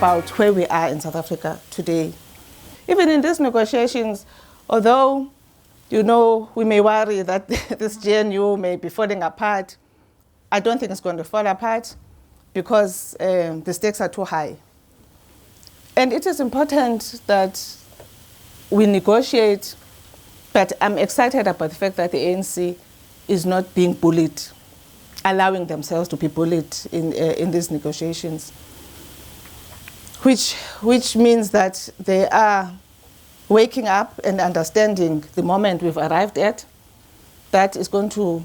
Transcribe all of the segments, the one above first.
About where we are in South Africa today. Even in these negotiations, although, you know, we may worry that this GNU may be falling apart, I don't think it's going to fall apart because the stakes are too high. And it is important that we negotiate, but I'm excited about the fact that the ANC is not being bullied, allowing themselves to be bullied in these negotiations. Which means that they are waking up and understanding the moment we've arrived at, that is going to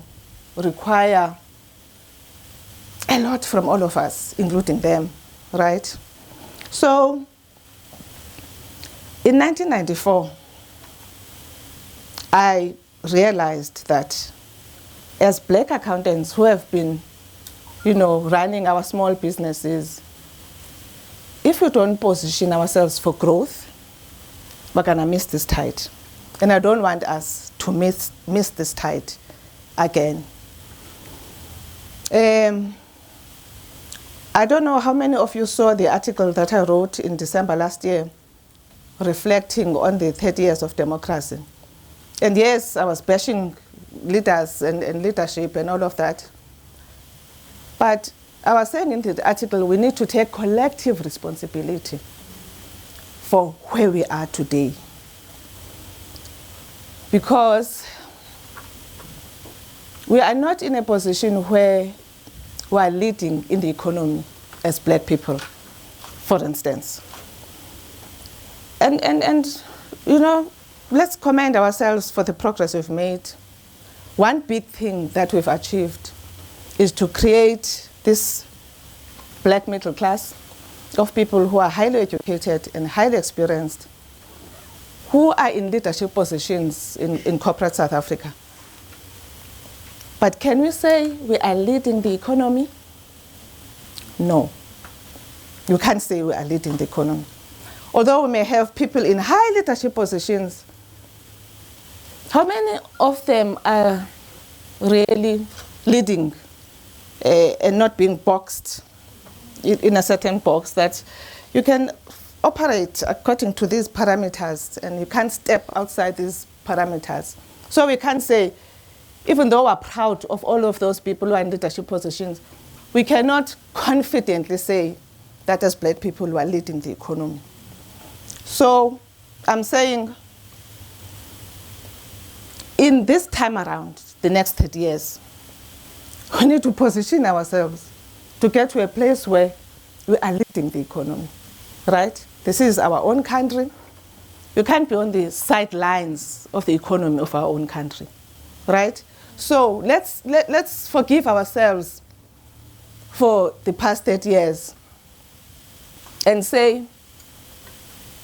require a lot from all of us, including them, right? So, in 1994, I realized that as Black accountants who have been, you know, running our small businesses, if we don't position ourselves for growth, we're gonna miss this tide. And I don't want us to miss this tide again. I don't know how many of you saw the article that I wrote in December last year, reflecting on the 30 years of democracy. And yes, I was bashing leaders and leadership and all of that. But I was saying in the article, we need to take collective responsibility for where we are today. Because we are not in a position where we are leading in the economy as Black people, for instance. And you know, let's commend ourselves for the progress we've made. One big thing that we've achieved is to create this Black middle class of people who are highly educated and highly experienced, who are in leadership positions in corporate South Africa. But can we say we are leading the economy? No. You can't say we are leading the economy. Although we may have people in high leadership positions, how many of them are really leading and not being boxed in a certain box that you can operate according to these parameters and you can't step outside these parameters? So we can't say, even though we're proud of all of those people who are in leadership positions, we cannot confidently say that as Black people we are leading the economy. So I'm saying, in this time around, the next 30 years, we need to position ourselves to get to a place where we are leading the economy, right? This is our own country. You can't be on the sidelines of the economy of our own country, right? So let's forgive ourselves for the past 30 years and say,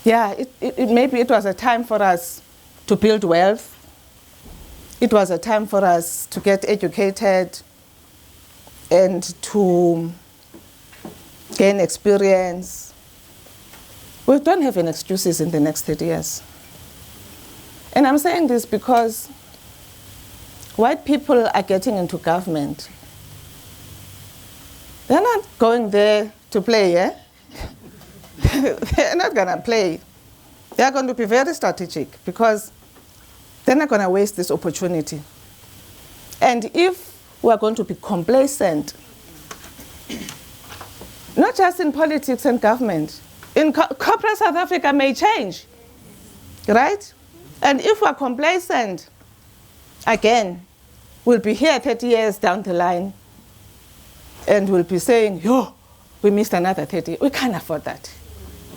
yeah, maybe it was a time for us to build wealth. It was a time for us to get educated and to gain experience. We don't have any excuses in the next 30 years. And I'm saying this because white people are getting into government. They're not going there to play, eh? They're not going to play. They're going to be very strategic because they're not going to waste this opportunity. And if we're going to be complacent, not just in politics and government, in corporate South Africa may change, right? And if we're complacent, again, we'll be here 30 years down the line and we'll be saying, yo, we missed another 30. We can't afford that,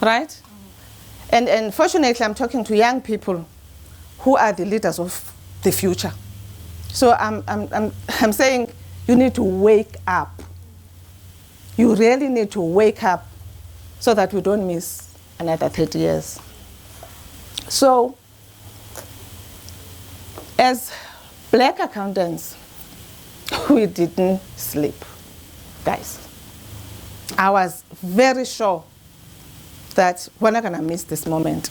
right? And fortunately, I'm talking to young people who are the leaders of the future. So I'm saying, you need to wake up. You really need to wake up so that we don't miss another 30 years. So, as black accountants, we didn't sleep, guys. I was very sure that we're not gonna miss this moment.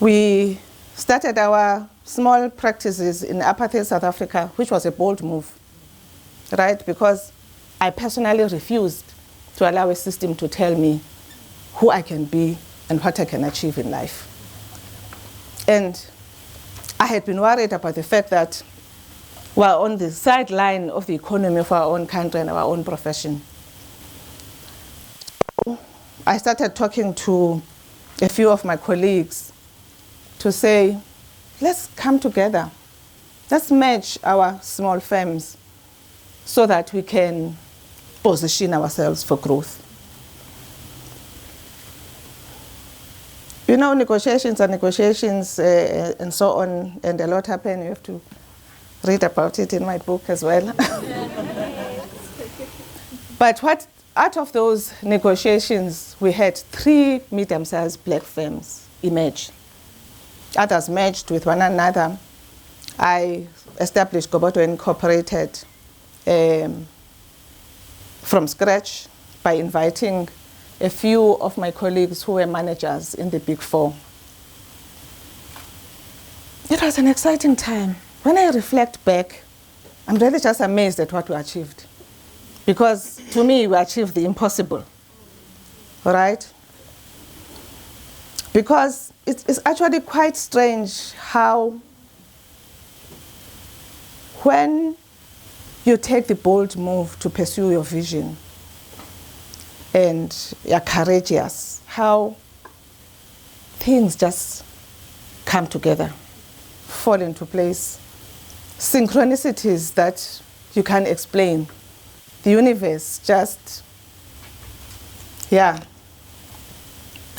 We started our small practices in apartheid South Africa, which was a bold move, right? Because I personally refused to allow a system to tell me who I can be and what I can achieve in life. And I had been worried about the fact that we're on the sideline of the economy of our own country and our own profession. So I started talking to a few of my colleagues to say, let's come together. Let's merge our small firms so that we can position ourselves for growth. You know, negotiations are negotiations and so on, and a lot happen. You have to read about it in my book as well. But out of those negotiations, we had 3 medium-sized black firms emerge. Others merged with one another. I established Gobodo Incorporated from scratch by inviting a few of my colleagues who were managers in the Big Four. It was an exciting time. When I reflect back, I'm really just amazed at what we achieved. Because to me, we achieved the impossible, all right? Because it's actually quite strange how when you take the bold move to pursue your vision and you're courageous, how things just come together, fall into place. Synchronicities that you can't explain. The universe just,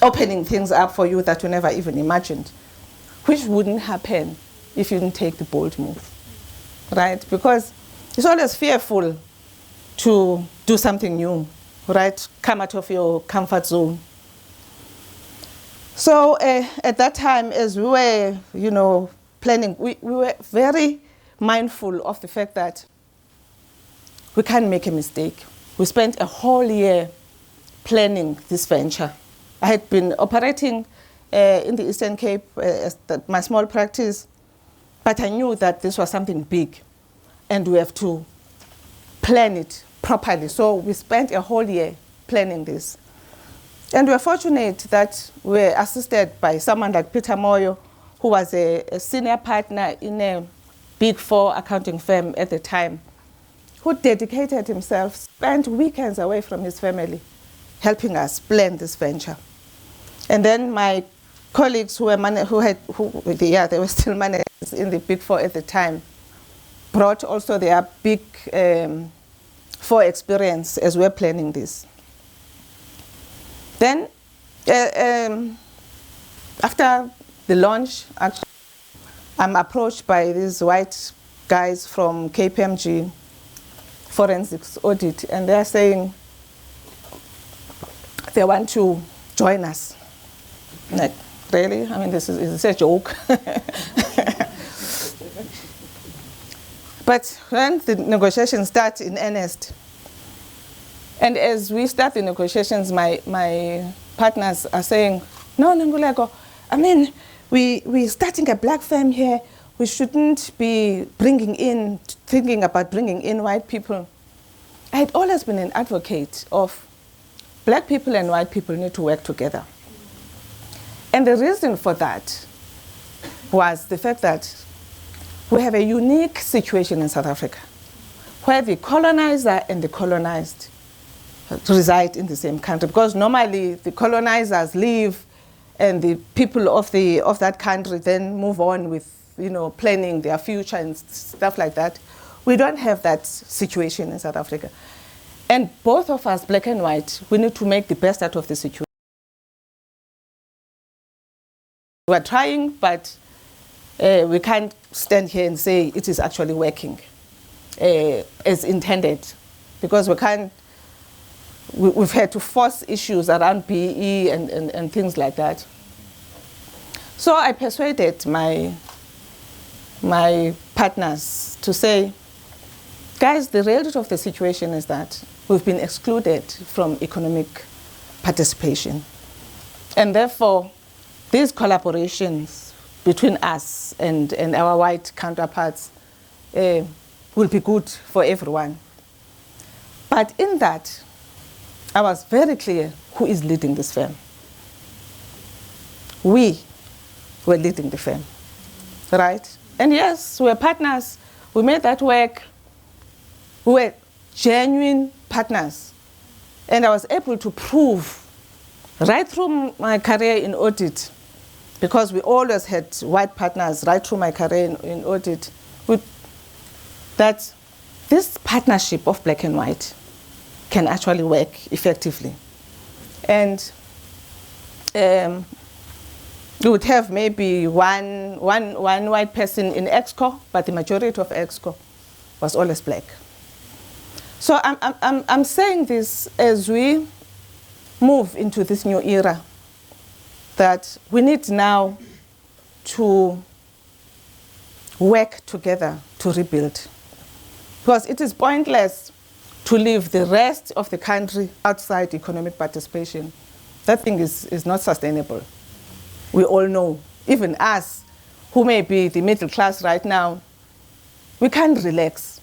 opening things up for you that you never even imagined, which wouldn't happen if you didn't take the bold move, right? Because it's always fearful to do something new, right? Come out of your comfort zone. So at that time, as we were, planning, we were very mindful of the fact that we can't make a mistake. We spent a whole year planning this venture. I had been operating in the Eastern Cape as my small practice, but I knew that this was something big and we have to plan it properly. So we spent a whole year planning this. And we were fortunate that we were assisted by someone like Peter Moyo, who was a senior partner in a Big Four accounting firm at the time, who dedicated himself, spent weekends away from his family, helping us plan this venture. And then my colleagues they were still managers in the Big Four at the time, brought also their Big Four experience as we're planning this. Then, after the launch, actually, I'm approached by these white guys from KPMG Forensics Audit, and they're saying they want to join us. Like, really? I mean, this is a joke. But when the negotiations start in earnest, and as we start the negotiations, my partners are saying, no, Nonkululeko, I mean, we're starting a black firm here. We shouldn't be thinking about bringing in white people. I had always been an advocate of black people and white people need to work together. And the reason for that was the fact that we have a unique situation in South Africa where the colonizer and the colonized reside in the same country, because normally the colonizers leave and the people of that country then move on with planning their future and stuff like that. We don't have that situation in South Africa. And both of us, black and white, we need to make the best out of the situation. We're trying, but we can't stand here and say it is actually working. as intended, because we've had to force issues around BE and things like that. So I persuaded my partners to say, guys, the reality of the situation is that we've been excluded from economic participation. And therefore, these collaborations between us and our white counterparts will be good for everyone. But in that, I was very clear who is leading this firm. We were leading the firm, right? And yes, we're partners. We made that work. We were genuine partners. And I was able to prove right through my career in audit, because we always had white partners right through my career in audit, that this partnership of black and white can actually work effectively. And we would have maybe one white person in EXCO, but the majority of EXCO was always black. So I'm saying this as we move into this new era, that we need now to work together to rebuild. Because it is pointless to leave the rest of the country outside economic participation. That thing is not sustainable. We all know, even us, who may be the middle class right now, we can't relax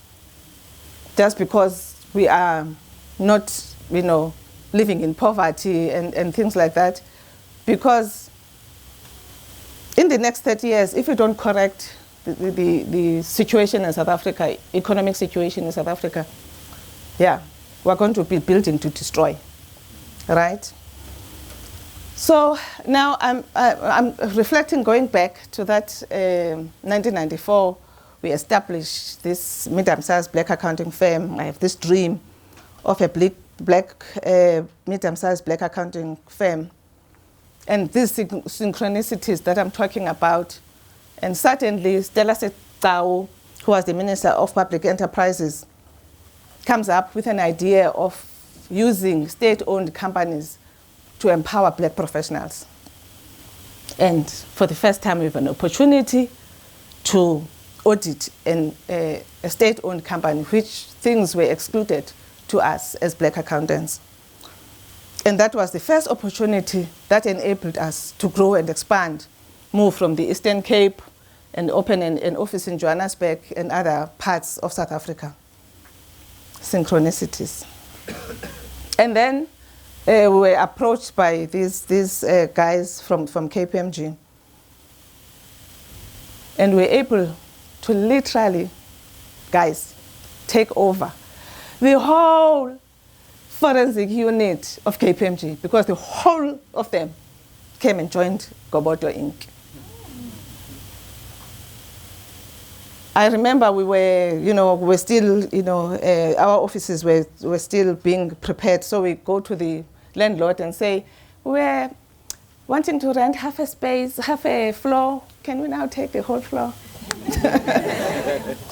just because we are not, living in poverty and things like that. Because in the next 30 years, if we don't correct the situation in South Africa, economic situation in South Africa, yeah, we're going to be building to destroy, right? So now I'm reflecting, going back to that 1994, we established this medium-sized black accounting firm. I have this dream of a black medium-sized black accounting firm. And these synchronicities that I'm talking about, and certainly Stella Setau, who was the Minister of Public Enterprises, comes up with an idea of using state-owned companies to empower black professionals. And for the first time, we have an opportunity to audit a state-owned company, which things were excluded to us as black accountants. And that was the first opportunity that enabled us to grow and expand, move from the Eastern Cape and open an office in Johannesburg and other parts of South Africa. Synchronicities. And then we were approached by these guys from KPMG. And we were able to literally, guys, take over the whole forensic unit of KPMG, because the whole of them came and joined Gobodo Inc. I remember we were still, our offices were still being prepared. So we go to the landlord and say, we're wanting to rent half a space, half a floor. Can we now take the whole floor?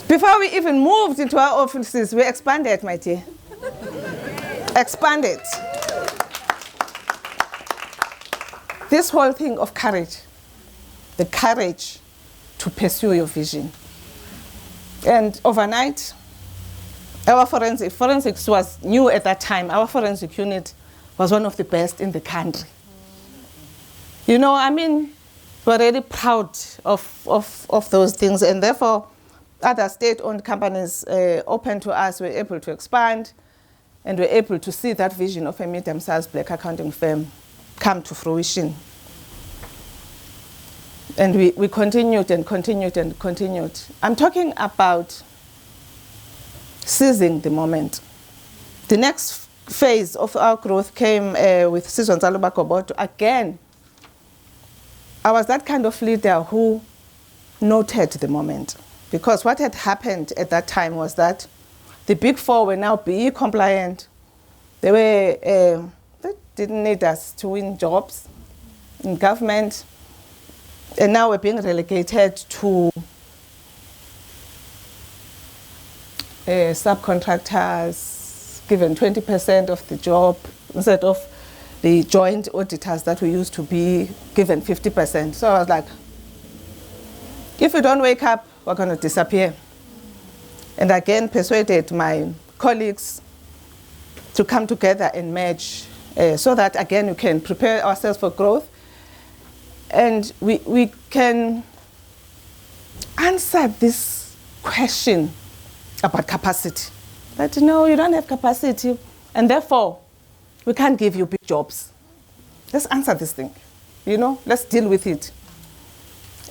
Before we even moved into our offices, we expanded, my dear. Expanded. This whole thing of courage, the courage to pursue your vision. And overnight, our forensics was new at that time. Our forensic unit was one of the best in the country. We're really proud of those things, and therefore, other state-owned companies open to us, were able to expand, and we're able to see that vision of a medium-sized black accounting firm come to fruition. And we continued and continued and continued. I'm talking about seizing the moment. The next phase of our growth came with Sizwe Nzaluba Gobodo. Again, I was that kind of leader who noted the moment. Because what had happened at that time was that the Big Four were now BE compliant. They didn't need us to win jobs in government. And now we're being relegated to subcontractors given 20% of the job instead of the joint auditors that we used to be given 50%. So I was like, if we don't wake up, we're going to disappear. And again, persuaded my colleagues to come together and merge so that, again, we can prepare ourselves for growth. And we can answer this question about capacity. That, no, you don't have capacity, and therefore, we can't give you big jobs. Let's answer this thing, let's deal with it.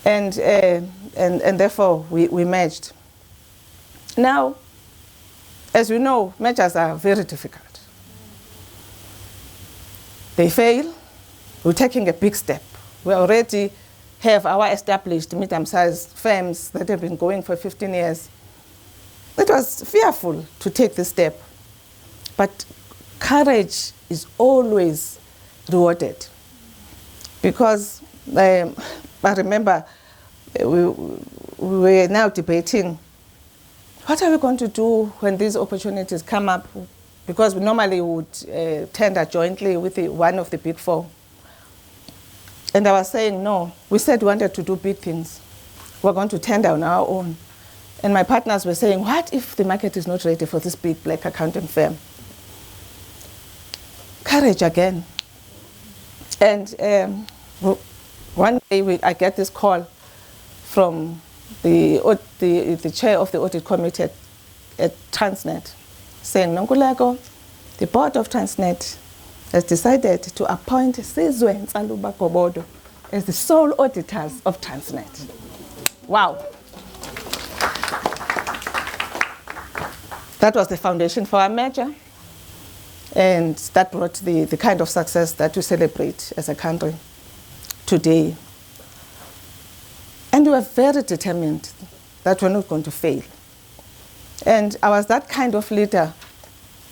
And therefore, we merged. Now, as we know, mergers are very difficult. They fail. We're taking a big step. We already have our established medium-sized firms that have been going for 15 years. It was fearful to take this step, but courage is always rewarded. Because I remember we were now debating, what are we going to do when these opportunities come up? Because we normally would tender jointly with one of the big four. And I was saying, no, we said we wanted to do big things. We're going to tender on our own. And my partners were saying, what if the market is not ready for this big black accounting firm? Courage again. And one day I get this call from the chair of the audit committee at Transnet saying, Nonkululeko, the board of Transnet has decided to appoint Sizwe and Gobodo as the sole auditors of Transnet. Wow. That was the foundation for our merger, and that brought the kind of success that we celebrate as a country today. And we were very determined that we're not going to fail. And I was that kind of leader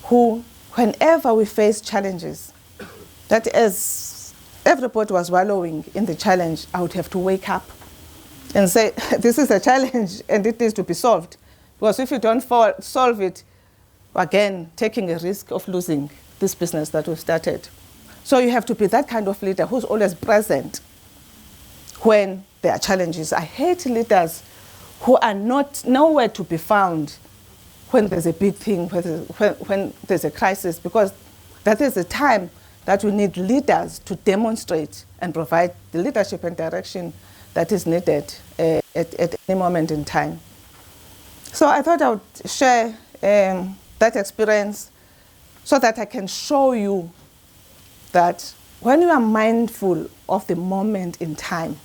who, whenever we faced challenges, that as everybody was wallowing in the challenge, I would have to wake up and say, this is a challenge and it needs to be solved. Because if you don't solve it, again, taking a risk of losing this business that we've started. So you have to be that kind of leader who's always present when there are challenges. I hate leaders who are nowhere to be found when there's a big thing, when there's a crisis, because that is the time that we need leaders to demonstrate and provide the leadership and direction that is needed at any moment in time. So I thought I would share that experience so that I can show you that when you are mindful of the moment in time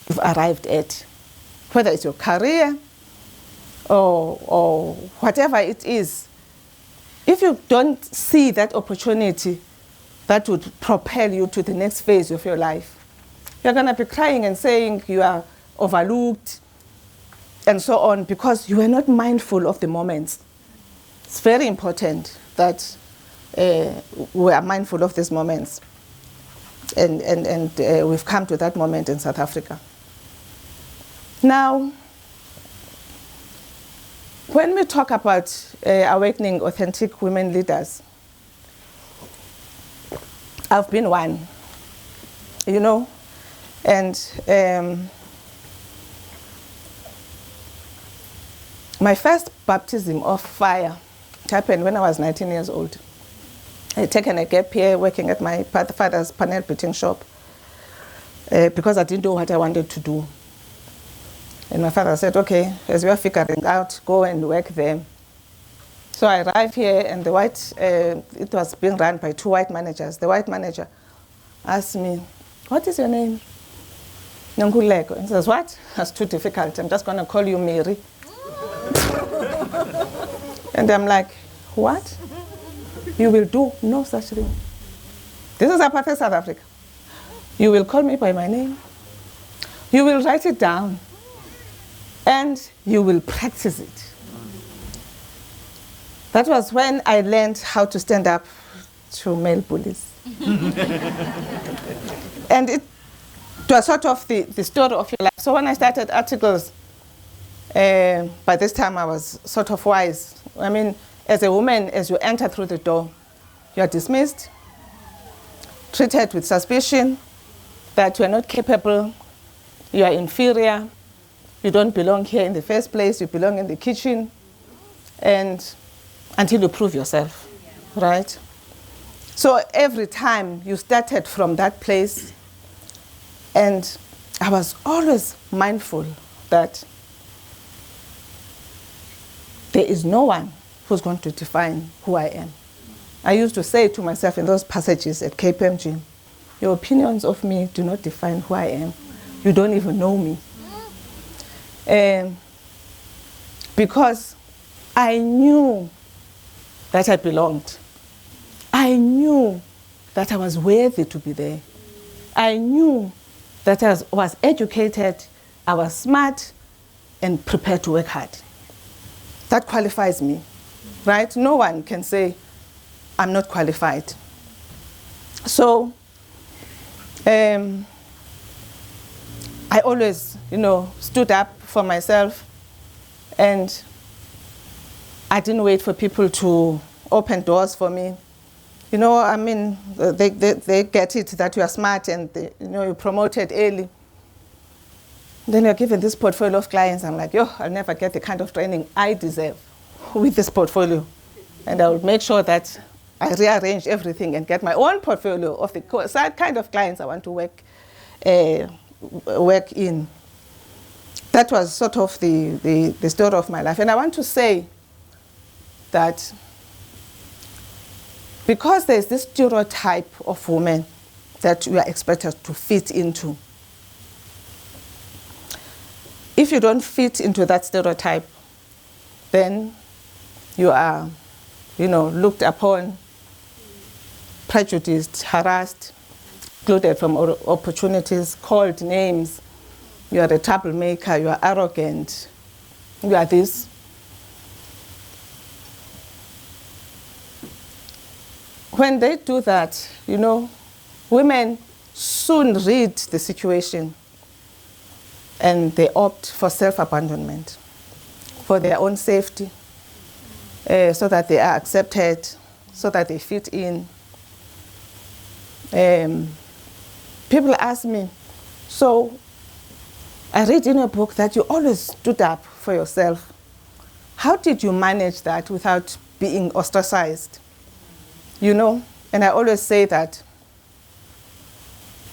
you've arrived at, whether it's your career or whatever it is, if you don't see that opportunity that would propel you to the next phase of your life, you're going to be crying and saying you are overlooked and so on because you were not mindful of the moments. It's very important that we are mindful of these moments. And we've come to that moment in South Africa. Now, when we talk about awakening authentic women leaders, I've been one, and my first baptism of fire happened when I was 19 years old. I had taken a gap year working at my father's panel beating shop because I didn't know what I wanted to do. And my father said, okay, as we are figuring out, go and work there. So I arrived here, and it was being run by 2 white managers. The white manager asked me, what is your name? Nonkululeko. He says, what? That's too difficult. I'm just going to call you Mary. And I'm like, what? You will do no such thing. This is apartheid South Africa. You will call me by my name. You will write it down. And you will practice it. That was when I learned how to stand up to male bullies. And it was sort of the story of your life. So when I started articles, By this time I was sort of wise. I mean, as a woman, as you enter through the door, you are dismissed, treated with suspicion, that you are not capable, you are inferior, you don't belong here in the first place, you belong in the kitchen, and until you prove yourself, right? So every time you started from that place, and I was always mindful that there is no one who's going to define who I am. I used to say to myself in those passages at KPMG, your opinions of me do not define who I am. You don't even know me. Because I knew that I belonged. I knew that I was worthy to be there. I knew that I was educated, I was smart, and prepared to work hard. That qualifies me, right? No one can say, I'm not qualified. So, I always, stood up for myself, and I didn't wait for people to open doors for me. I mean, they get it that you are smart and you're promoted early. Then you're given this portfolio of clients. I'm like, I'll never get the kind of training I deserve with this portfolio. And I will make sure that I rearrange everything and get my own portfolio of the kind of clients I want to work in. That was sort of the story of my life. And I want to say that because there's this stereotype of women that we are expected to fit into, if you don't fit into that stereotype, then you are, looked upon, prejudiced, harassed, excluded from opportunities, called names. You are a troublemaker, you are arrogant, you are this. When they do that, women soon read the situation and they opt for self-abandonment, for their own safety, so that they are accepted, so that they fit in. People ask me, so I read in a book that you always stood up for yourself. How did you manage that without being ostracized? And I always say that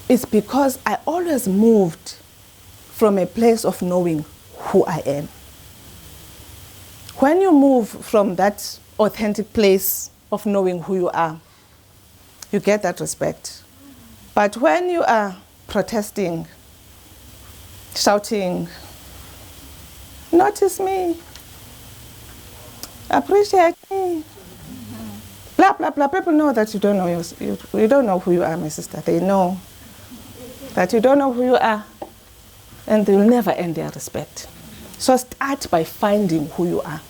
it's because I always moved from a place of knowing who I am. When you move from that authentic place of knowing who you are, you get that respect. But when you are protesting, shouting, notice me, appreciate me, blah, blah, blah, people know that you don't know you don't know who you are, my sister. They know that you don't know who you are, and they will never earn their respect. So start by finding who you are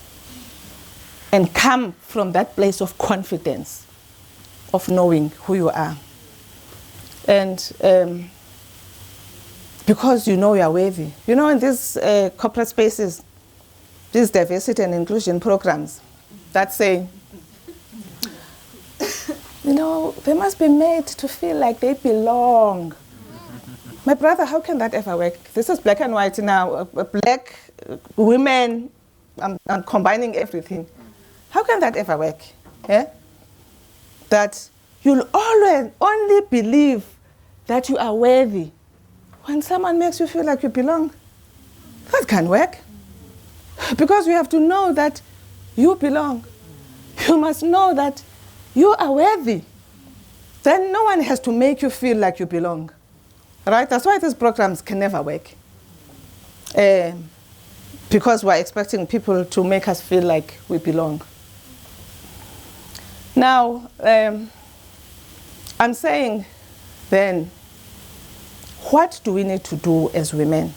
and come from that place of confidence, of knowing who you are. And because you know you are worthy. In these corporate spaces, these diversity and inclusion programs that say, they must be made to feel like they belong. My brother, how can that ever work? This is black and white now. Black women, I'm combining everything. How can that ever work? Yeah? That you'll always only believe that you are worthy when someone makes you feel like you belong. That can't work. Because you have to know that you belong. You must know that you are worthy. Then no one has to make you feel like you belong. Right? That's why these programs can never work. Because we're expecting people to make us feel like we belong. Now, I'm saying then, what do we need to do as women?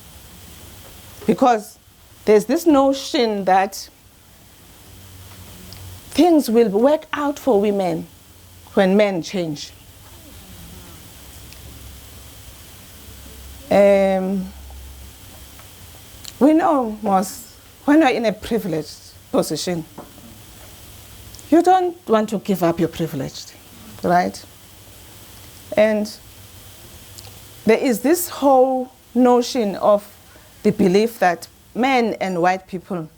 Because there's this notion that things will work out for women when men change. We know most when you're in a privileged position, you don't want to give up your privilege, right? And there is this whole notion of the belief that men and white people,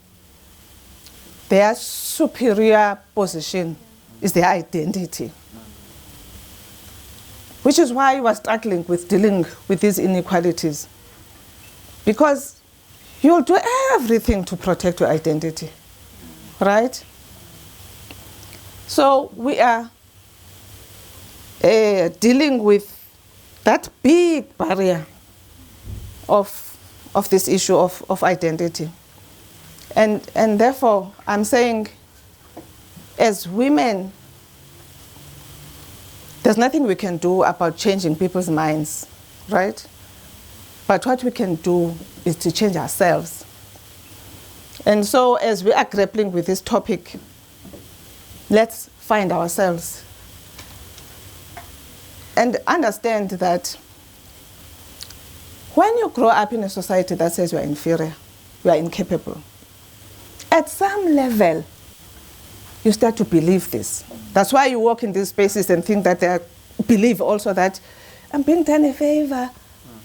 their superior position is their identity. Which is why I was struggling with dealing with these inequalities. Because you'll do everything to protect your identity, right? So we are dealing with that big barrier of this issue of identity. And therefore, I'm saying, as women, there's nothing we can do about changing people's minds, right? But what we can do is to change ourselves. And so as we are grappling with this topic, let's find ourselves and understand that when you grow up in a society that says you are inferior, you are incapable, at some level, you start to believe this. That's why you walk in these spaces and think that they believe also that I'm being done a favor,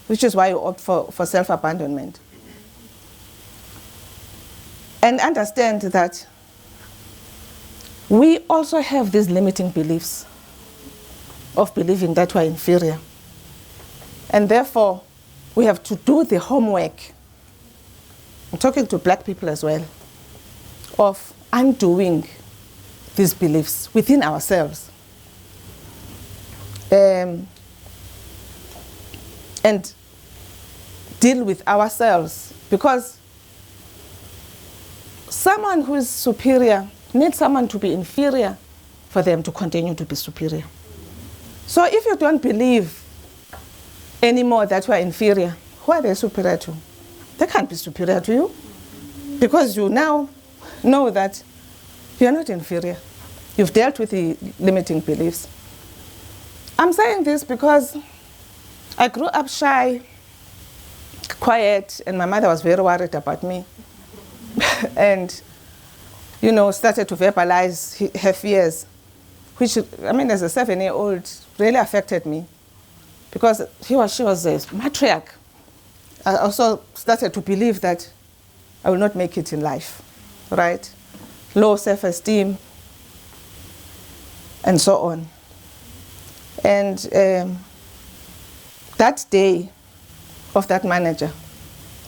which is why you opt for self-abandonment. And understand that we also have these limiting beliefs of believing that we're inferior. And therefore, we have to do the homework. I'm talking to black people as well, of undoing these beliefs within ourselves. And deal with ourselves, because someone who is superior needs someone to be inferior for them to continue to be superior. So if you don't believe anymore that you are inferior, who are they superior to? They can't be superior to you, because you now know that you are not inferior. You've dealt with the limiting beliefs. I'm saying this because I grew up shy, quiet, and my mother was very worried about me. And, you know, started to verbalize her fears, which, I mean, as a 7-year-old, really affected me, because she was a matriarch. I also started to believe that I will not make it in life, right? Low self-esteem, and so on. And that day of that manager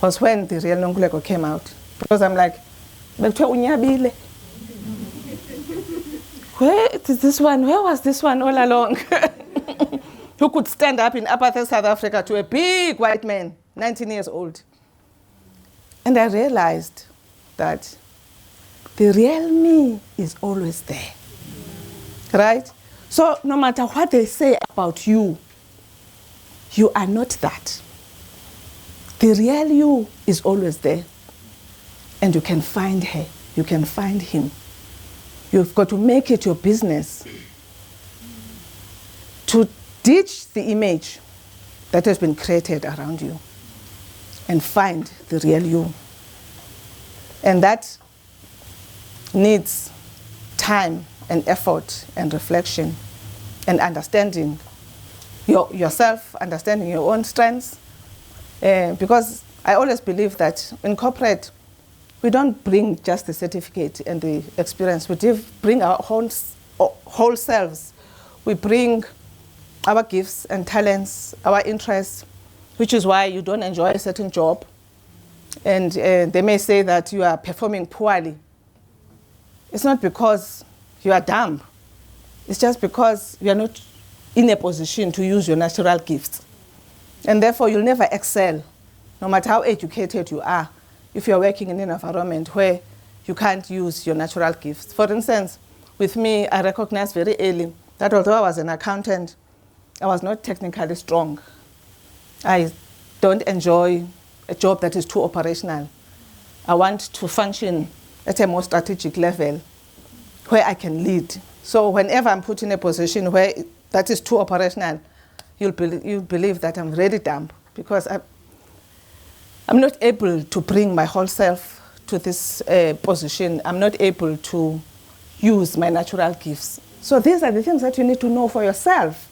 was when the real Nonkululeko came out. Because I'm like, where is this one? Where was this one all along? Who could stand up in apartheid South Africa to a big white man, 19 years old. And I realized that the real me is always there, right? So no matter what they say about you, you are not that. The real you is always there. And you can find her, you can find him. You've got to make it your business to ditch the image that has been created around you and find the real you. And that needs time and effort and reflection and understanding yourself, understanding your own strengths. Because I always believe that in corporate, we don't bring just the certificate and the experience. We bring our whole selves. We bring our gifts and talents, our interests, which is why you don't enjoy a certain job. And they may say that you are performing poorly. It's not because you are dumb. It's just because you are not in a position to use your natural gifts. And therefore, you'll never excel, no matter how educated you are, if you're working in an environment where you can't use your natural gifts. For instance, with me, I recognized very early that although I was an accountant, I was not technically strong. I don't enjoy a job that is too operational. I want to function at a more strategic level where I can lead. So whenever I'm put in a position where that is too operational, you'll believe that I'm really dumb, because I'm not able to bring my whole self to this position, I'm not able to use my natural gifts. So these are the things that you need to know for yourself.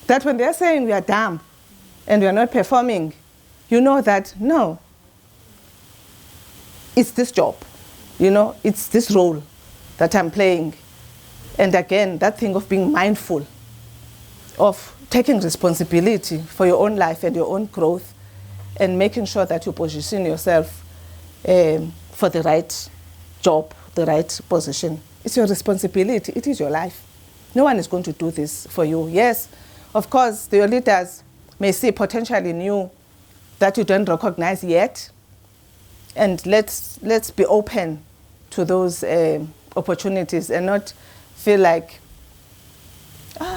That when they're saying we are dumb and we are not performing, you know that, no, it's this job, you know, it's this role that I'm playing. And again, that thing of being mindful, of taking responsibility for your own life and your own growth, and making sure that you position yourself for the right job, the right position. It's your responsibility. It is your life. No one is going to do this for you. Yes, of course, your leaders may see potential in you that you don't recognize yet. And let's be open to those opportunities and not feel like,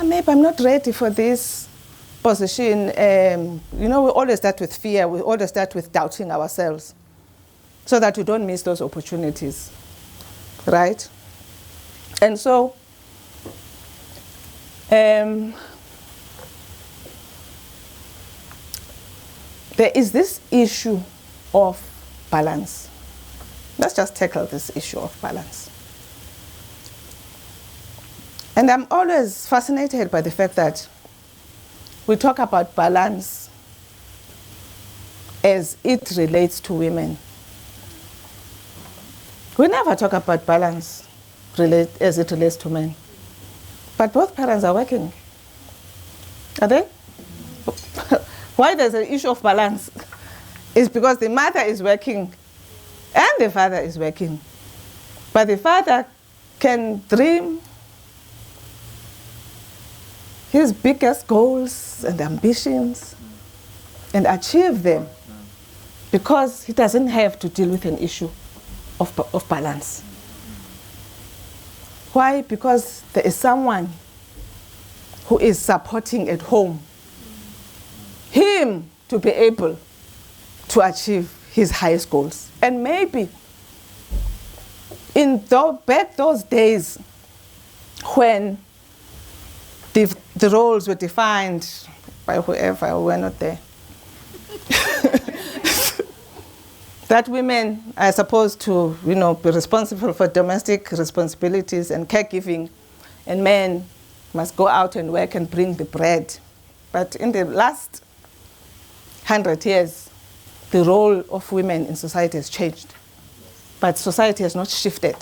maybe I'm not ready for this position. You know, we always start with fear. We always start with doubting ourselves so that you don't miss those opportunities, right? And so, there is this issue of balance. Let's just tackle this issue of balance. And I'm always fascinated by the fact that we talk about balance as it relates to women. We never talk about balance as it relates to men. But both parents are working. Are they? Why there's an issue of balance? It's because the mother is working and the father is working. But the father can dream his biggest goals and ambitions and achieve them because he doesn't have to deal with an issue of balance. Why? Because there is someone who is supporting at home him to be able to achieve his highest goals. And maybe back those days when the roles were defined by whoever who were not there, that women are supposed to, you know, be responsible for domestic responsibilities and caregiving, and men must go out and work and bring the bread. But in the last 100 years, the role of women in society has changed. But society has not shifted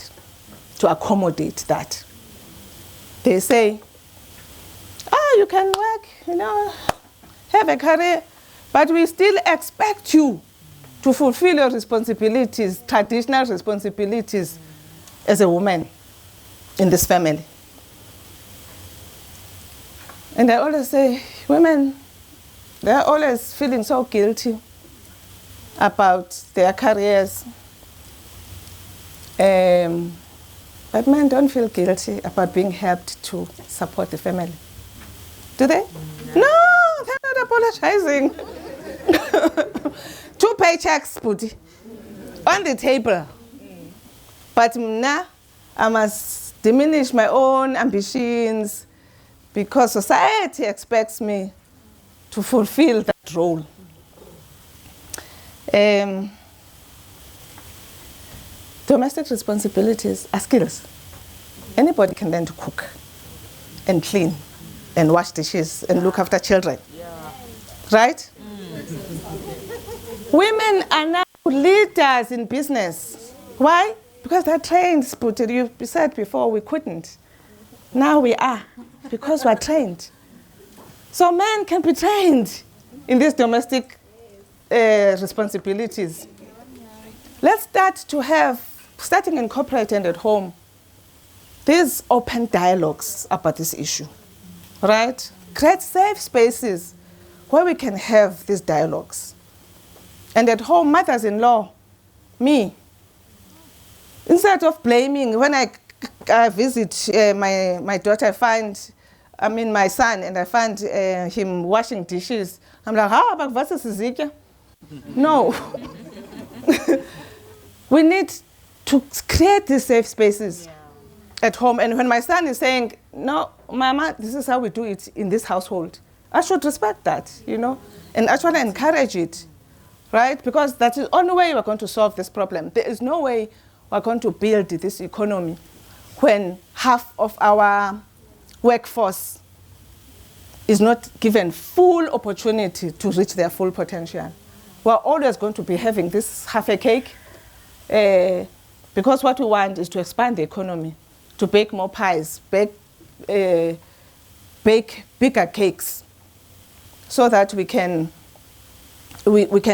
to accommodate that. They say, you can work, you know, have a career, but we still expect you to fulfill your responsibilities, traditional responsibilities as a woman in this family. And I always say, women, they're always feeling so guilty about their careers. But men don't feel guilty about being helped to support the family. Do they? No, they're not apologizing. 2 paychecks, Budi, on the table. But now I must diminish my own ambitions because society expects me to fulfill that role. Domestic responsibilities are skills. Anybody can learn to cook and clean and wash dishes and look after children. Yeah. Right? Women are now leaders in business. Why? Because they're trained. You said before we couldn't. Now we are, because we're trained. So men can be trained in these domestic responsibilities. Let's start to have, starting in corporate and at home, these open dialogues about this issue, right? Create safe spaces where we can have these dialogues. And at home, mothers-in-law, me, instead of blaming, when I visit my daughter, my son, and I find him washing dishes, I'm like, but what is this? No. We need to create these safe spaces at home. And when my son is saying, no, Mama, this is how we do it in this household, I should respect that, you know, and actually encourage it. right? Because that's the only way we're going to solve this problem. There is no way we're going to build this economy when half of our workforce is not given full opportunity to reach their full potential. We're always going to be having this half a cake because what we want is to expand the economy, to bake more pies, bake bigger cakes so that we can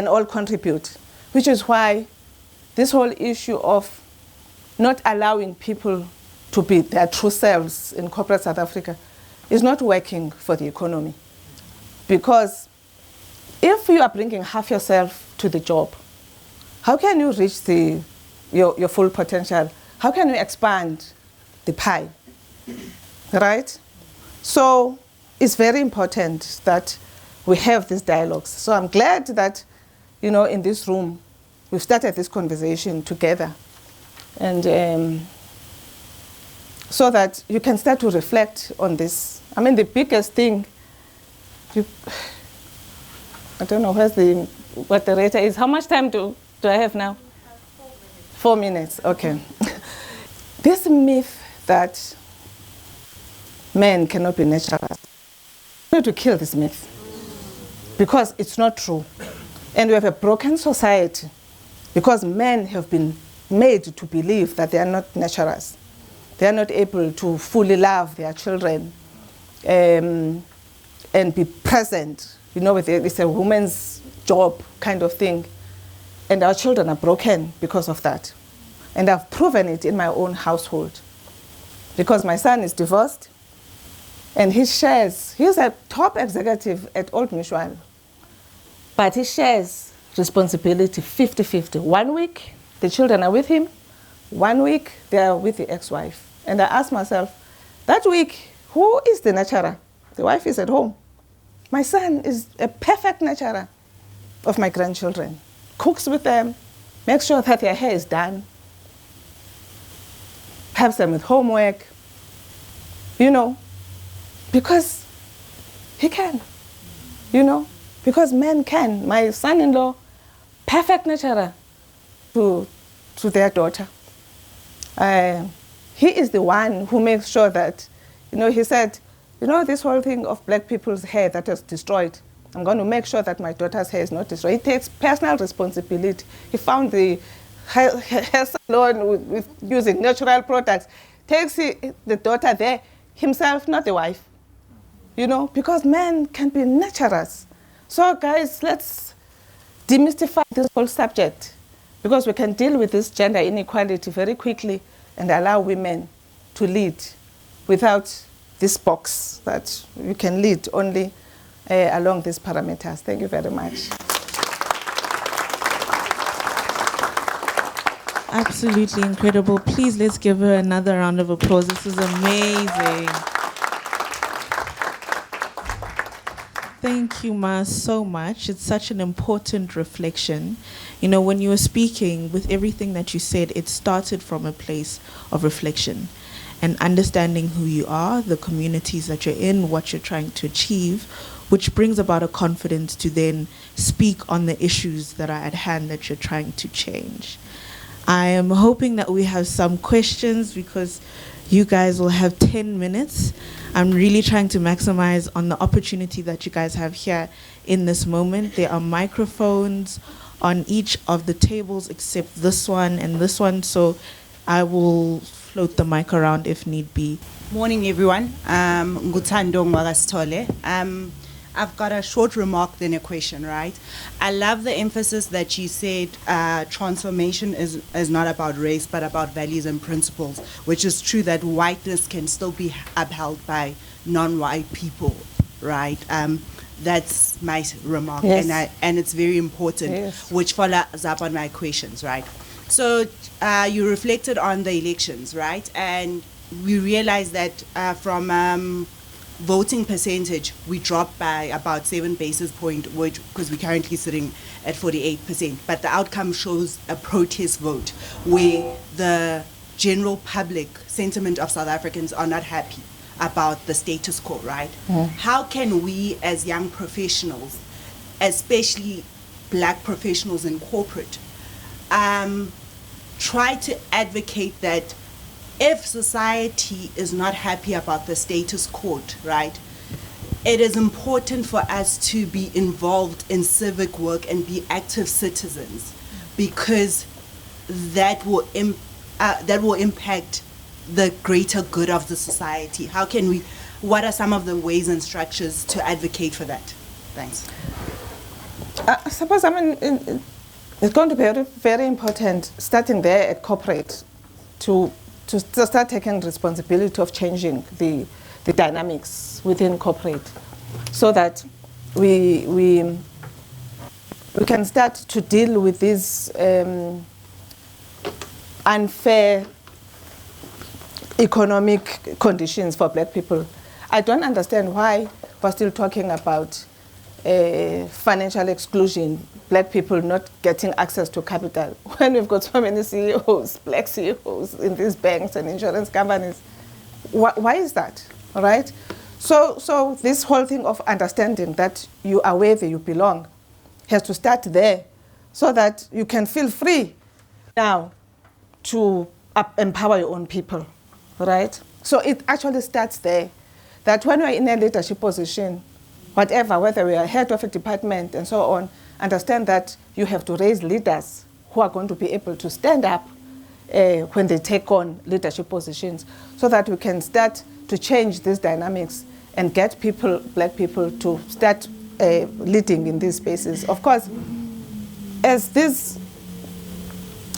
all contribute, which is why this whole issue of not allowing people to be their true selves in corporate South Africa is not working for the economy. Because if you are bringing half yourself to the job, how can you reach your full potential? How can you expand the pie, right? So it's very important that we have these dialogues. So I'm glad that, in this room, we've started this conversation together. And so that you can start to reflect on this. I mean, the biggest thing, I don't know what the rate is. How much time do I have now? 4 minutes, okay. This myth that men cannot be natural, we need to kill this myth because it's not true. And we have a broken society because men have been made to believe that they are not naturals. They are not able to fully love their children and be present. It's a woman's job kind of thing. And our children are broken because of that. And I've proven it in my own household. Because my son is divorced, and he's a top executive at Old Mutual, but he shares responsibility 50-50. 1 week, the children are with him. 1 week, they are with the ex-wife. And I ask myself, that week, who is the nurturer? The wife is at home. My son is a perfect nurturer of my grandchildren. Cooks with them, makes sure that their hair is done, helps them with homework, because he can, because men can. My son-in-law, perfect nurturer to their daughter. He is the one who makes sure that, he said, this whole thing of black people's hair that is destroyed, I'm going to make sure that my daughter's hair is not destroyed. He takes personal responsibility. He found the hair salon with using natural products, takes the daughter there himself, not the wife, because men can be naturals. So guys, let's demystify this whole subject because we can deal with this gender inequality very quickly and allow women to lead without this box that you can lead only along these parameters. Thank you very much. Absolutely incredible. Please, let's give her another round of applause. This is amazing. Thank you, Ma, so much. It's such an important reflection. When you were speaking, with everything that you said, it started from a place of reflection and understanding who you are, the communities that you're in, what you're trying to achieve, which brings about a confidence to then speak on the issues that are at hand that you're trying to change. I am hoping that we have some questions because you guys will have 10 minutes. I'm really trying to maximize on the opportunity that you guys have here in this moment. There are microphones on each of the tables except this one and this one, so I will float the mic around if need be. Morning, everyone. Ngutando Ngwagasithole. I've got a short remark, then a question, right? I love the emphasis that you said transformation is not about race, but about values and principles, which is true that whiteness can still be upheld by non-white people, right? That's my remark, yes. and it's very important, yes. Which follows up on my questions, right? So you reflected on the elections, right? And we realized that from voting percentage, we dropped by about 7 basis points, because we're currently sitting at 48%. But the outcome shows a protest vote where the general public sentiment of South Africans are not happy about the status quo, right? Mm. How can we as young professionals, especially black professionals in corporate, try to advocate that if society is not happy about the status quo, right, it is important for us to be involved in civic work and be active citizens, because that will impact the greater good of the society. How can we, what are some of the ways and structures to advocate for that? Thanks. I suppose, it's going to be very, very important, starting there at corporate, to start taking responsibility of changing the dynamics within corporate, so that we can start to deal with these unfair economic conditions for black people. I don't understand why we're still talking about financial exclusion, black people not getting access to capital, when we've got so many CEOs, black CEOs in these banks and insurance companies. Why is that, all right? So this whole thing of understanding that you are where you belong has to start there, so that you can feel free now to empower your own people, right? So it actually starts there, that when you're in a leadership position, whatever, whether we are head of a department and so on, understand that you have to raise leaders who are going to be able to stand up when they take on leadership positions, so that we can start to change these dynamics and get people, black people, to start leading in these spaces. Of course, as this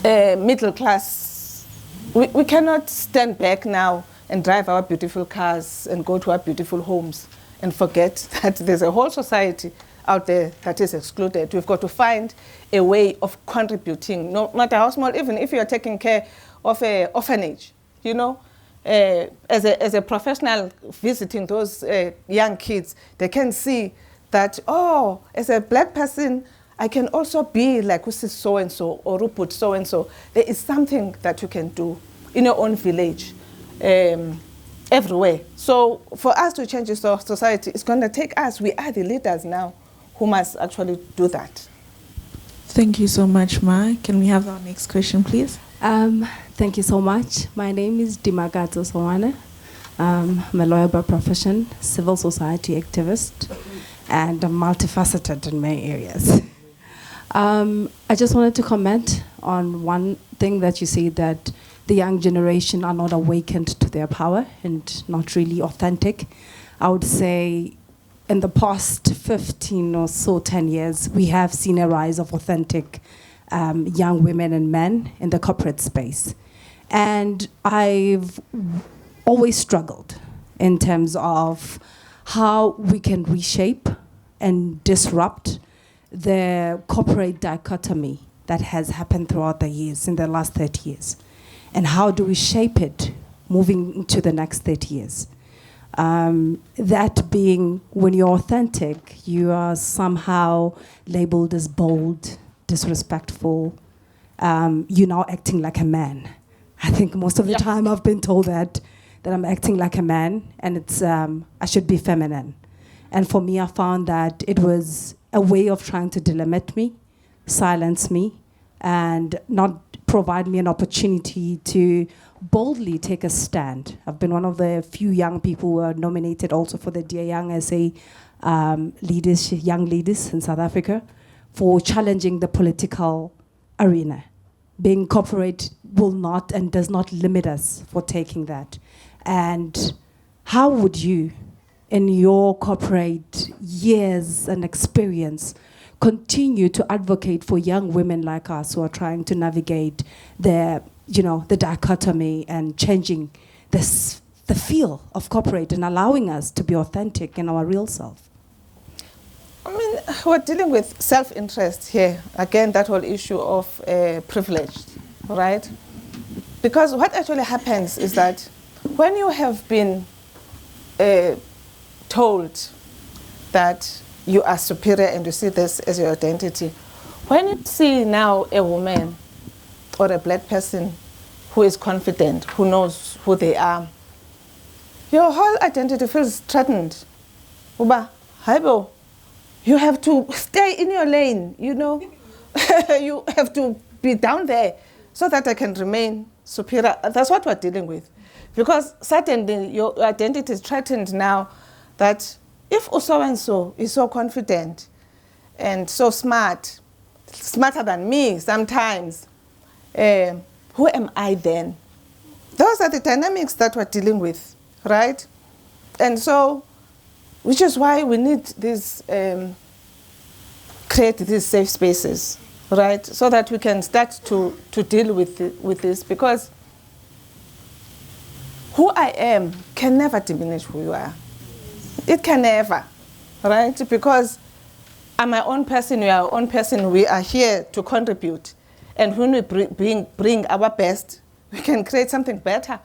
middle class, we cannot stand back now and drive our beautiful cars and go to our beautiful homes and forget that there's a whole society out there that is excluded. We've got to find a way of contributing, no matter how small, even if you're taking care of an orphanage, you know, as a professional visiting those young kids, they can see that, oh, as a black person, I can also be like Usis so-and-so or Ruput so-and-so. There is something that you can do in your own village, everywhere. So for us to change this society, it's going to take us. We are the leaders now who must actually do that. Thank you so much, Ma. Can we have our next question, please? Thank you so much. My name is Dimagato Sowane. I'm a lawyer by profession, civil society activist, and I'm multifaceted in many areas. I just wanted to comment on one thing that you said, that the young generation are not awakened to their power and not really authentic. I would say in the past 15 or so, 10 years, we have seen a rise of authentic young women and men in the corporate space. And I've always struggled in terms of how we can reshape and disrupt the corporate dichotomy that has happened throughout the years, in the last 30 years. And how do we shape it moving into the next 30 years? That being, when you're authentic, you are somehow labeled as bold, disrespectful. You're now acting like a man. I think most of the time I've been told that I'm acting like a man, and it's I should be feminine. And for me, I found that it was a way of trying to delimit me, silence me, and not provide me an opportunity to boldly take a stand. I've been one of the few young people who are nominated also for the Dear Young SA young leaders in South Africa for challenging the political arena. Being corporate will not and does not limit us for taking that. And how would you, in your corporate years and experience, continue to advocate for young women like us who are trying to navigate the dichotomy and changing the feel of corporate and allowing us to be authentic in our real self? I mean, we're dealing with self-interest here. Again, that whole issue of privilege, right? Because what actually happens is that when you have been told that you are superior and you see this as your identity, when you see now a woman or a black person who is confident, who knows who they are, your whole identity feels threatened. Uba, haibo, You have to stay in your lane, you know. You have to be down there so that I can remain superior. That's what we're dealing with. Because certainly your identity is threatened now that if so-and-so is so confident and so smart, smarter than me sometimes, who am I then? Those are the dynamics that we're dealing with, right? And so, which is why we need these, create these safe spaces, right? So that we can start to deal with this, because who I am can never diminish who you are. It can never, right? Because I'm my own person, you are our own person, we are here to contribute. And when we bring our best, we can create something better.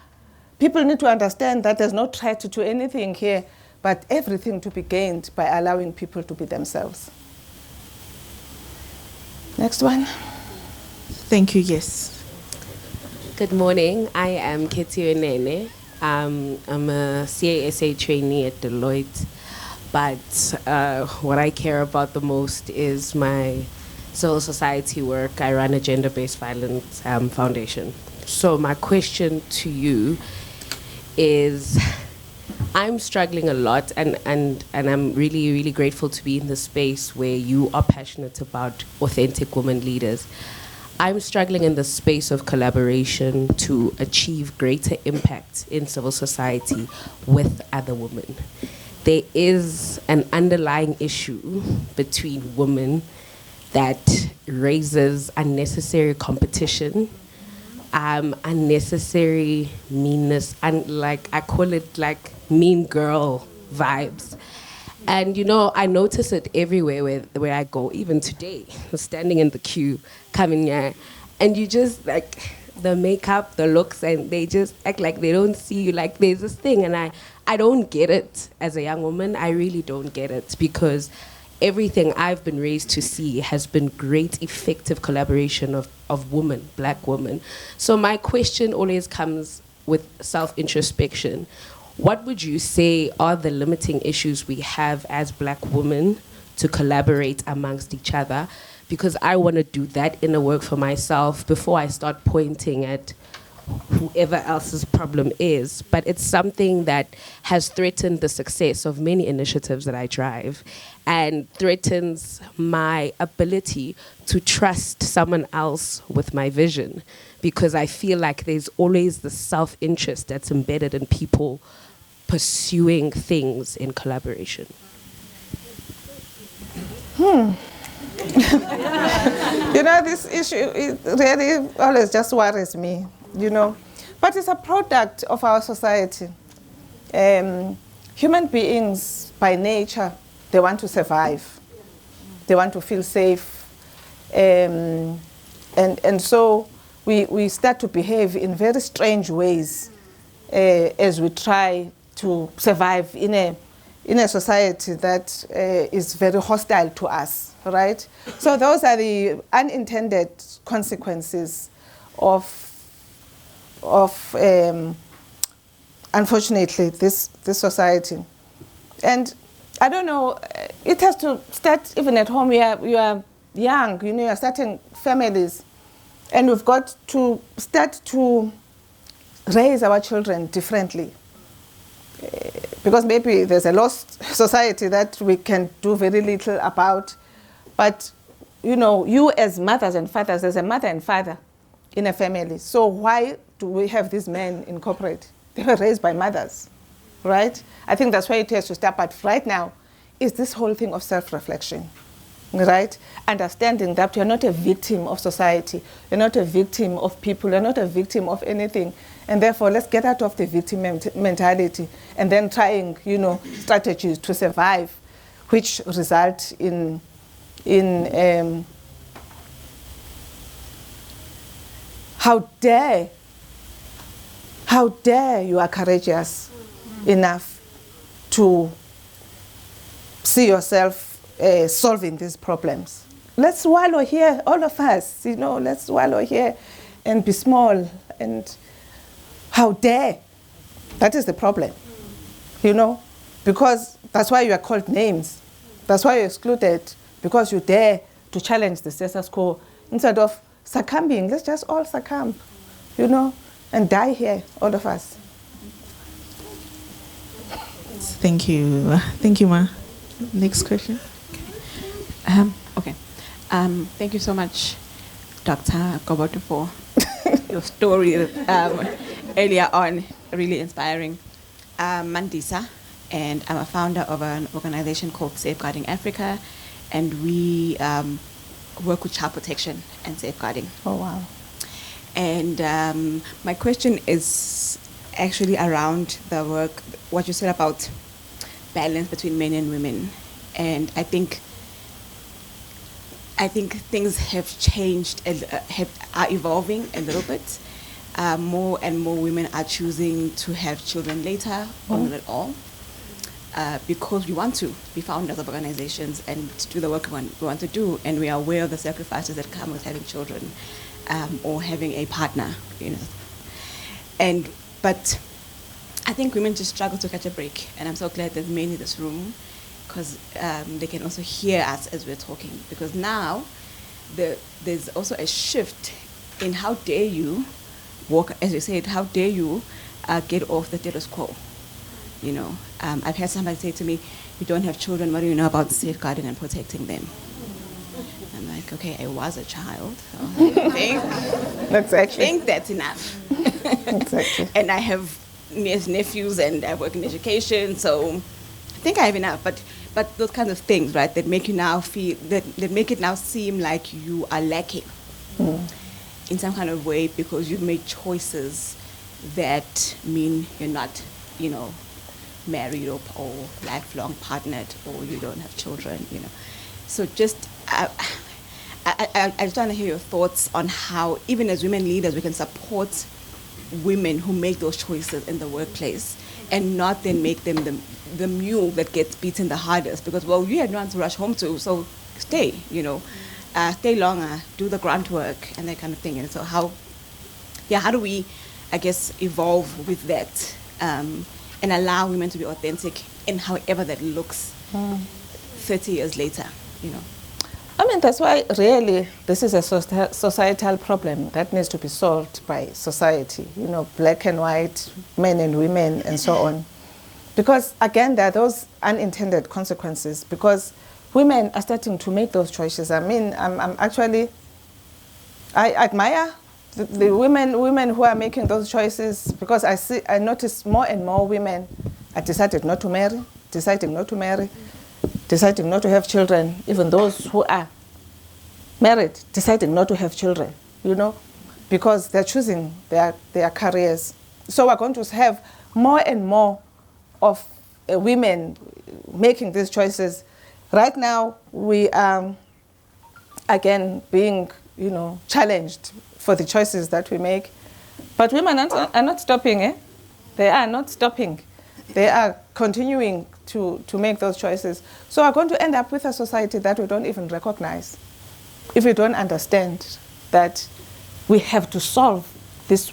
People need to understand that there's no threat to anything here, but everything to be gained by allowing people to be themselves. Next one. Thank you, yes. Good morning. I am Ketio Nene. I'm a CASA trainee at Deloitte, but what I care about the most is my civil society work. I run a gender-based violence foundation. So my question to you is, I'm struggling a lot, and I'm really, really grateful to be in the space where you are passionate about authentic women leaders. I'm struggling in the space of collaboration to achieve greater impact in civil society with other women. There is an underlying issue between women that raises unnecessary competition, unnecessary meanness, and like I call it like mean girl vibes. And you know, I notice it everywhere where I go, even today, standing in the queue, coming here, and you just like the makeup, the looks, and they just act like they don't see you. Like there's this thing, and I don't get it as a young woman. I really don't get it, because everything I've been raised to see has been great, effective collaboration of women, black women. So my question always comes with self-introspection. What would you say are the limiting issues we have as black women to collaborate amongst each other? Because I want to do that inner work for myself before I start pointing at whoever else's problem is. But it's something that has threatened the success of many initiatives that I drive, and threatens my ability to trust someone else with my vision, because I feel like there's always the self-interest that's embedded in people pursuing things in collaboration. You know, this issue, it really always just worries me, you know. But it's a product of our society. Human beings, by nature, they want to survive. They want to feel safe. And so we start to behave in very strange ways as we try to survive in a society that is very hostile to us, right? So those are the unintended consequences of unfortunately, this society. And I don't know, it has to start even at home. You are young, you know, you are starting families, and we've got to start to raise our children differently. Because maybe there's a lost society that we can do very little about. But, you know, you as mothers and fathers, there's a mother and father in a family. So why do we have these men in corporate? They were raised by mothers, right? I think that's why it has to start. But right now is this whole thing of self-reflection, right? Understanding that you're not a victim of society. You're not a victim of people. You're not a victim of anything. And therefore, let's get out of the victim mentality and then trying, you know, strategies to survive, which result in how dare you are courageous enough to see yourself solving these problems. Let's wallow here, all of us, you know, let's wallow here and be small. And how dare? That is the problem, you know, because that's why you are called names. That's why you're excluded, because you dare to challenge the status quo. Instead of succumbing, let's just all succumb, and die here, all of us. Thank you. Thank you, Ma. Next question. Okay. Thank you so much, Dr. Gobodo, for your story earlier on. Really inspiring. Mandisa, and I'm a founder of an organization called Safeguarding Africa, and we work with child protection and safeguarding. Oh, wow. And my question is actually around the work, what you said about balance between men and women. And I think things have changed, are evolving a little bit. More and more women are choosing to have children later, or not at all, because we want to be founders of organizations and do the work we want to do, and we are aware of the sacrifices that come with having children or having a partner, But I think women just struggle to catch a break, and I'm so glad there's men in this room, because they can also hear us as we're talking. Because now there's also a shift in how dare you walk, as you said, how dare you get off the status quo. I've had somebody say to me, "You don't have children, what do you know about safeguarding and protecting them?" I'm like, okay, I was a child, so I think that's enough. Exactly. And I have nephews, and I work in education, so I think I have enough. But those kinds of things, right, that make you now feel, that make it now seem like you are lacking in some kind of way, because you've made choices that mean you're not, married or lifelong partnered, or you don't have children, So just, I just want to hear your thoughts on how, even as women leaders, we can support women who make those choices in the workplace, and not then make them the mule that gets beaten the hardest, because, well, you had no one to rush home to, so stay, stay longer, do the grunt work, and that kind of thing. And so how do we, I guess, evolve with that, and allow women to be authentic in however that looks 30 years later, I mean, that's why really this is a societal problem that needs to be solved by society, black and white, men and women, and so on. Because, again, there are those unintended consequences, because women are starting to make those choices. I mean, I admire the women who are making those choices, because I notice more and more women are deciding not to marry, deciding not to have children, even those who are married, deciding not to have children, because they're choosing their careers. So we're going to have more and more of women making these choices. Right now, we are, again, being, challenged for the choices that we make. But women are not stopping, They are not stopping. They are continuing to make those choices. So we're going to end up with a society that we don't even recognize, if we don't understand that we have to solve this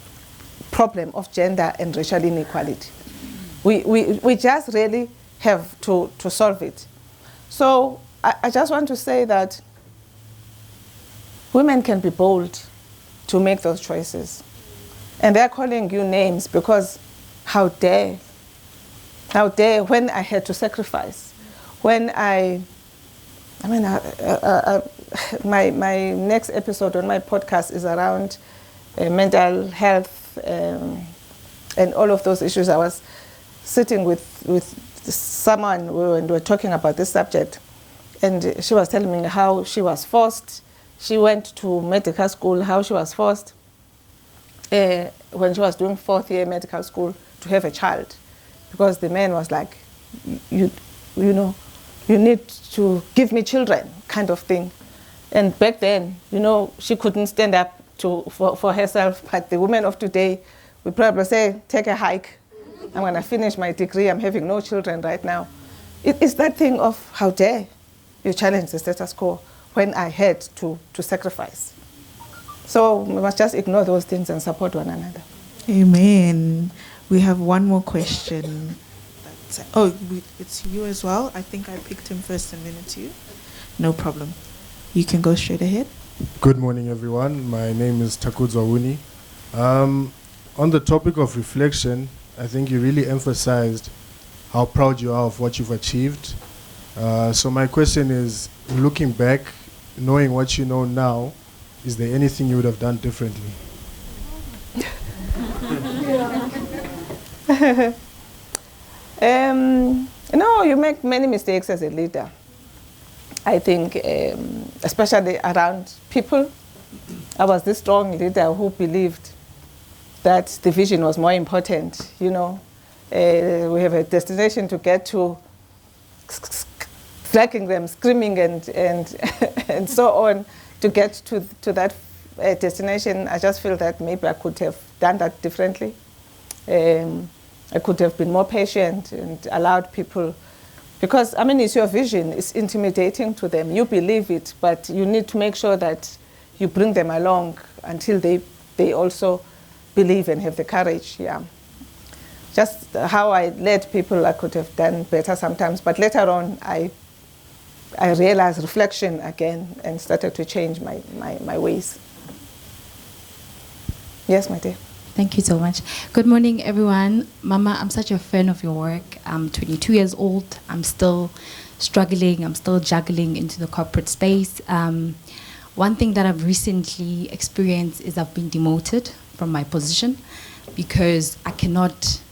problem of gender and racial inequality. We just really have to solve it. So I just want to say that women can be bold to make those choices. And they're calling you names, because how dare, when I had to sacrifice, when my next episode on my podcast is around mental health and all of those issues. I was sitting with someone and we were talking about this subject, and she was telling me how she was forced. She went to medical school, how she was forced when she was doing 4th year medical school to have a child, because the man was like, you need to give me children, kind of thing. And back then, she couldn't stand up for herself. But the women of today, we probably say, take a hike. I'm going to finish my degree. I'm having no children right now. It's that thing of how dare you challenge the status quo when I had to sacrifice. So we must just ignore those things and support one another. Amen. We have one more question. It's you as well. I think I picked him first and then it's you. No problem. You can go straight ahead. Good morning, everyone. My name is Takudzwa Wuni. On the topic of reflection, I think you really emphasized how proud you are of what you've achieved. So my question is, looking back, knowing what you know now, is there anything you would have done differently? No, you make many mistakes as a leader. I think, especially around people. I was this strong leader who believed that the vision was more important. You know, we have a destination to get to, dragging them, screaming, and and so on to get to that destination. I just feel that maybe I could have done that differently. I could have been more patient and allowed people, because I mean, it's your vision. It's intimidating to them. You believe it, but you need to make sure that you bring them along until they also believe and have the courage. Yeah. Just how I led people, I could have done better sometimes. But later on, I realized reflection again and started to change my ways. Yes, my dear. Thank you so much. Good morning, everyone. Mama, I'm such a fan of your work. I'm 22 years old. I'm still struggling. I'm still juggling into the corporate space. One thing that I've recently experienced is I've been demoted from my position because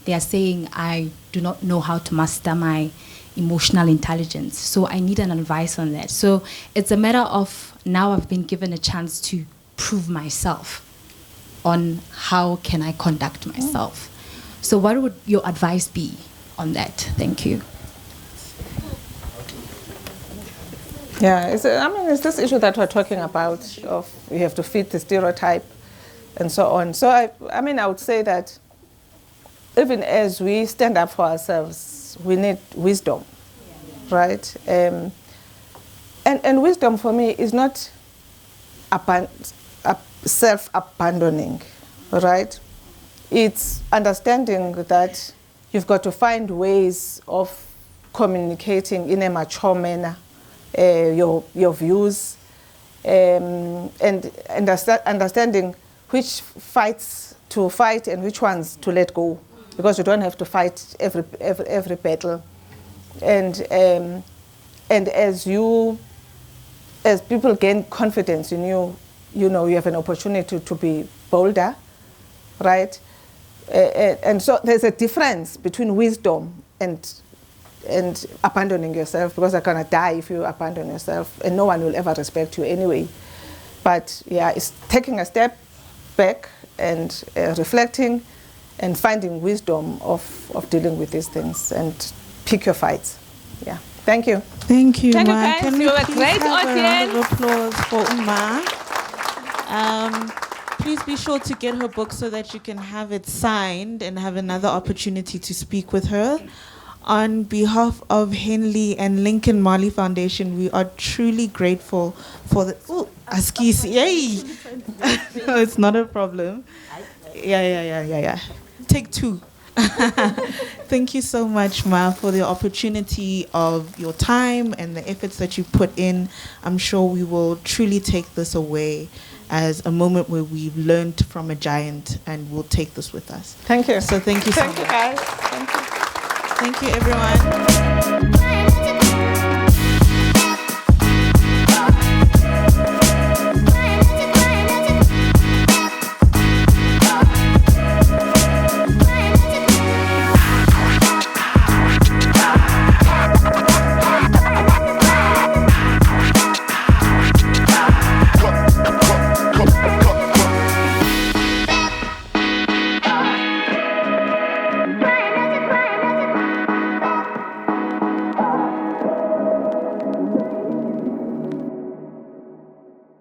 they are saying I do not know how to master my emotional intelligence. So I need an advice on that. So it's a matter of now I've been given a chance to prove myself on how can I conduct myself. So what would your advice be on that? Thank you. Yeah, it's this issue that we're talking about of you have to fit the stereotype and so on. So I would say that even as we stand up for ourselves, we need wisdom, right? And wisdom for me is not self-abandoning, right? It's understanding that you've got to find ways of communicating in a mature manner your views, and understanding which fights to fight and which ones to let go, because you don't have to fight every battle. And as people gain confidence in you, you have an opportunity to be bolder, right? And so there's a difference between wisdom and abandoning yourself, because you're gonna die if you abandon yourself, and no one will ever respect you anyway. But yeah, it's taking a step back and reflecting and finding wisdom of dealing with these things and pick your fights. Yeah. Thank you. Thank you, Thank you, Ma. guys. Can we You're a please great have a round of audience. applause for Uma? Please be sure to get her book so that you can have it signed and have another opportunity to speak with her. On behalf of Henley and Lincoln Marley Foundation, we are truly grateful for the... Oh, Askis, yay! No, it's not a problem. Yeah. Take two. Thank you so much, Ma, for the opportunity of your time and the efforts that you put in. I'm sure we will truly take this away as a moment where we've learned from a giant, and we'll take this with us. Thank you. So thank you so much. Thank you, guys. Thank you. Thank you, everyone.